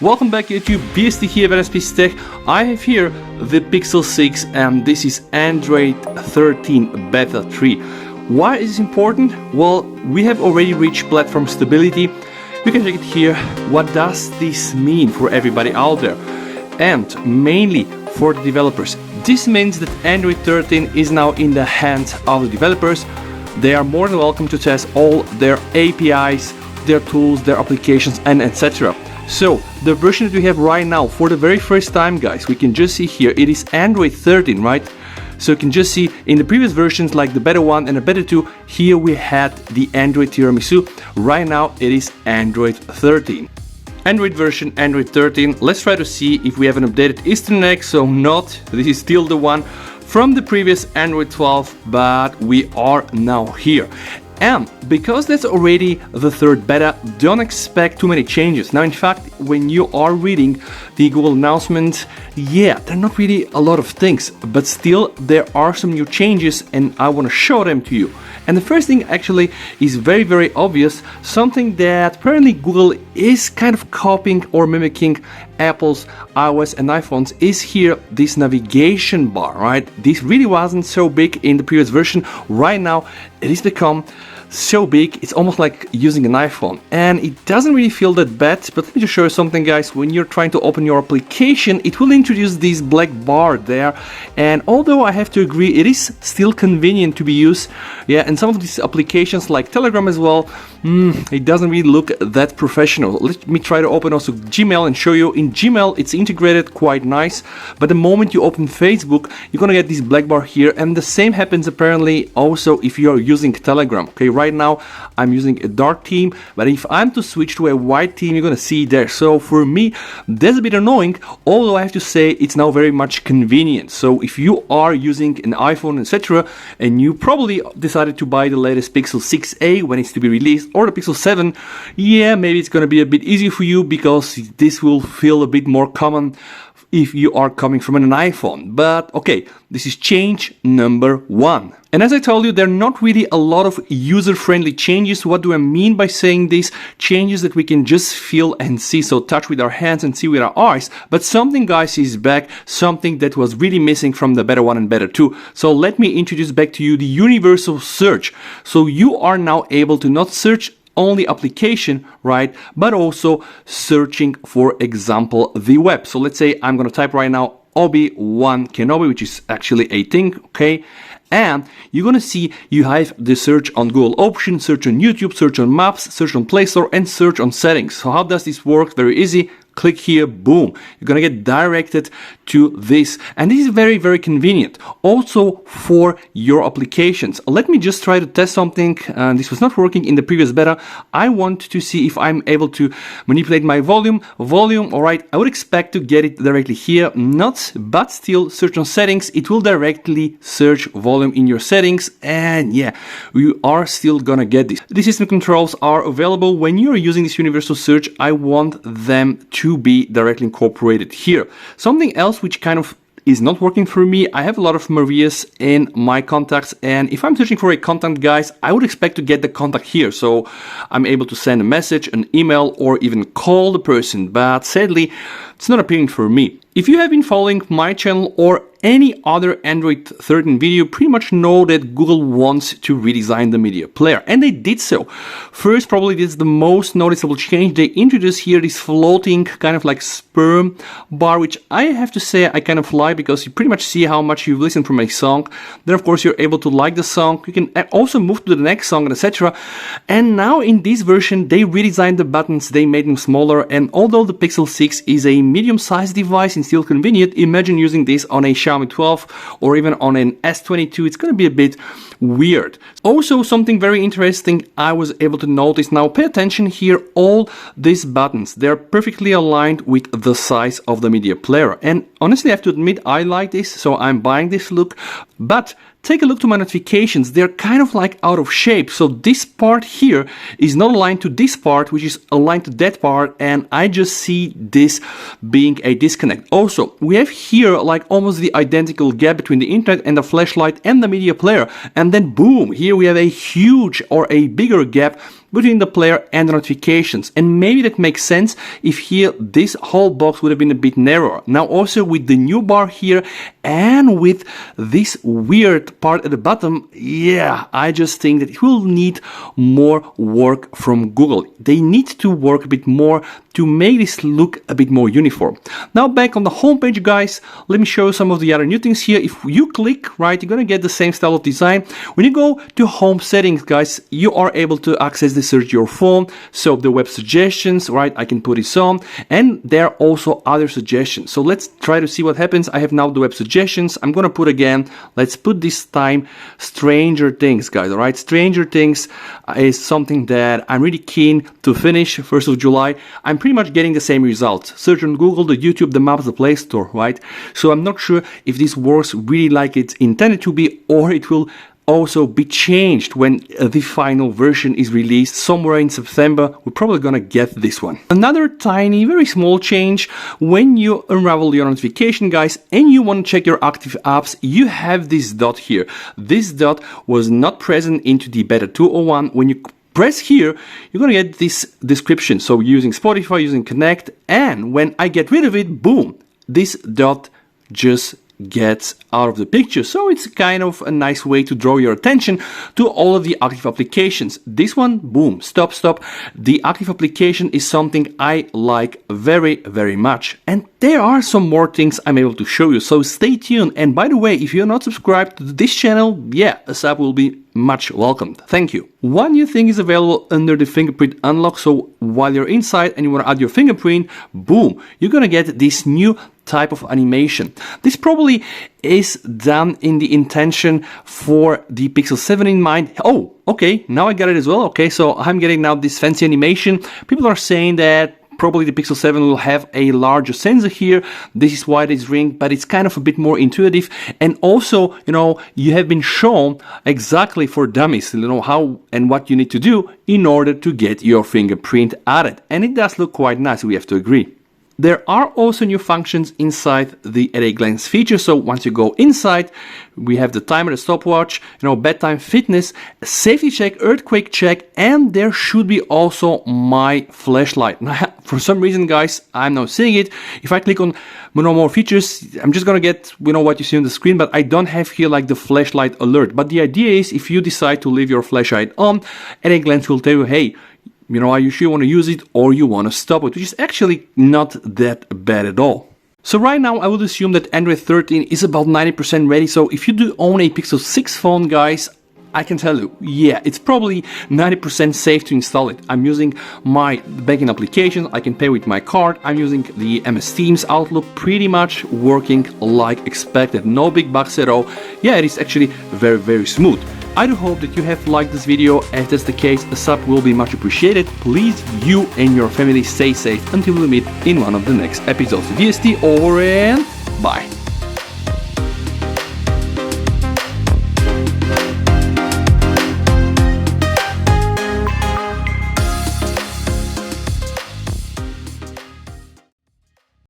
Welcome back YouTube, BST here at SPC Tech. I have here the Pixel 6 and this is Android 13 Beta 3. Why is this important? Well, we have already reached platform stability. You can check it here. What does this mean for everybody out there? And mainly for the developers. This means that Android 13 is now in the hands of the developers. They are more than welcome to test all their APIs, their tools, their applications, and etc. So, the version that we have right now, for the very first time, guys, we can just see here, it is Android 13, right? So you can just see in the previous versions like the Beta 1 and the Beta 2, here we had the Android Tiramisu. Right now it is Android 13. Android version Android 13. Let's try to see if we have an updated Eastern egg. So not, this is still the one from the previous Android 12, but we are now here. And because that's already the third beta, don't expect too many changes. Now, in fact, when you are reading the Google announcements, yeah, there are not really a lot of things, but still there are some new changes and I want to show them to you. And the first thing actually is very, very obvious, something that apparently Google is kind of copying or mimicking Apple's iOS and iPhones is here, this navigation bar, right? This really wasn't so big in the previous version. Right now, it has become so big, it's almost like using an iPhone, and it doesn't really feel that bad. But let me just show you something, guys. When you're trying to open your application, it will introduce this black bar there, and although I have to agree it is still convenient to be used, yeah, and some of these applications like Telegram as well, it doesn't really look that professional. Let me try to open also Gmail and show you. In Gmail it's integrated quite nice, but the moment you open Facebook, you're gonna get this black bar here, and the same happens apparently also if you are using Telegram. Okay, right now I'm using a dark theme, but if I'm to switch to a white theme, you're gonna see it there. So for me, that's a bit annoying, although I have to say it's now very much convenient. So if you are using an iPhone, etc., and you probably decided to buy the latest Pixel 6a when it's to be released, or the Pixel 7, yeah, maybe it's gonna be a bit easier for you because this will feel a bit more common if you are coming from an iPhone. But okay, this is change number 1. And as I told you, there are not really a lot of user-friendly changes. What do I mean by saying this? Changes that we can just feel and see, so touch with our hands and see with our eyes. But something, guys, is back, something that was really missing from the Beta 1 and Beta 2. So let me introduce back to you the universal search. So you are now able to not search only application, right, but also searching, for example, the web. So let's say I'm going to type right now Obi-Wan Kenobi, which is actually a thing, okay? And you're going to see you have the search on Google option, search on YouTube, search on Maps, search on Play Store, and search on settings. So how does this work? Very easy. Click here, boom. You're gonna get directed to this. And this is very, very convenient. Also for your applications. Let me just try to test something. This was not working in the previous beta. I want to see if I'm able to manipulate my volume. All right. I would expect to get it directly here. Not, but still search on settings. It will directly search volume in your settings. And yeah, you are still gonna get this. The system controls are available. When you're using this universal search, I want them to be directly incorporated here. Something else which kind of is not working for me, I have a lot of Marias in my contacts, and if I'm searching for a contact, guys, I would expect to get the contact here, so I'm able to send a message, an email, or even call the person, but sadly it's not appearing for me. If you have been following my channel or any other Android 13 video, pretty much know that Google wants to redesign the media player, and they did so. First, probably this is the most noticeable change. They introduced here this floating kind of like sperm bar, which I have to say I kind of like, because you pretty much see how much you've listened from a song. Then of course you're able to like the song. You can also move to the next song, etc. And now in this version they redesigned the buttons, they made them smaller, and although the Pixel 6 is a medium-sized device and still convenient, imagine using this on a Xiaomi 12 or even on an S22. It's going to be a bit weird. Also, something very interesting I was able to notice. Now pay attention here, all these buttons, they're perfectly aligned with the size of the media player, and honestly I have to admit I like this, so I'm buying this look. But take a look to my notifications, they're kind of like out of shape. So this part here is not aligned to this part, which is aligned to that part, and I just see this being a disconnect. Also, we have here like almost the identical gap between the internet and the flashlight and the media player, and then boom, here we have a huge or a bigger gap between the player and the notifications. And maybe that makes sense if here this whole box would have been a bit narrower. Now also with the new bar here and with this weird part at the bottom, yeah, I just think that it will need more work from Google. They need to work a bit more to make this look a bit more uniform. Now back on the homepage, guys, let me show you some of the other new things here. If you click, right, you're gonna get the same style of design. When you go to home settings, guys, you are able to access the search your phone. So the web suggestions, right, I can put this on, and there are also other suggestions. So let's try to see what happens. I have now the web suggestions. I'm gonna put again, let's put this time Stranger Things, guys, all right? Stranger Things is something that I'm really keen to finish 1st of July. I'm pretty much getting the same results. Search on Google, the YouTube, the Maps, the Play Store, right? So I'm not sure if this works really like it's intended to be, or it will also be changed when the final version is released somewhere in September. We're probably gonna get this one. Another tiny, very small change: when you unravel your notification, guys, and you want to check your active apps, you have this dot here. This dot was not present into the beta 2.01. When you press here, you're gonna get this description. So using Spotify, using Connect, and when I get rid of it, boom, this dot just gets out of the picture. So it's kind of a nice way to draw your attention to all of the active applications. This one, boom, stop. The active application is something I like very, very much. And there are some more things I'm able to show you, so stay tuned. And by the way, if you're not subscribed to this channel, yeah, a sub will be much welcomed. Thank you. One new thing is available under the fingerprint unlock. So while you're inside and you want to add your fingerprint, boom, you're gonna get this new type of animation. This probably is done in the intention for the Pixel 7 in mind. Oh, okay, now I got it as well. Okay, so I'm getting now this fancy animation. People are saying that probably the Pixel 7 will have a larger sensor here. This is why this ring, but it's kind of a bit more intuitive. And also, you know, you have been shown exactly for dummies, you know, how and what you need to do in order to get your fingerprint added. And it does look quite nice, we have to agree. There are also new functions inside the at a glance feature. So once you go inside, we have the timer, the stopwatch, you know, bedtime, fitness, safety check, earthquake check, and there should be also my flashlight. Now, for some reason, guys, I'm not seeing it. If I click on more features, I'm just gonna get, you know, what you see on the screen, but I don't have here like the flashlight alert. But the idea is, if you decide to leave your flashlight on, at a glance will tell you, hey, you know, are you sure you want to use it or you want to stop it, which is actually not that bad at all. So right now I would assume that Android 13 is about 90% ready. So if you do own a Pixel 6 phone, guys, I can tell you, yeah, it's probably 90% safe to install it. I'm using my banking application, I can pay with my card, I'm using the MS Teams, Outlook, pretty much working like expected. No big bugs at all. Yeah, it is actually very, very smooth. I do hope that you have liked this video. If that's the case, a sub will be much appreciated. Please, you and your family stay safe until we meet in one of the next episodes. VST over and bye.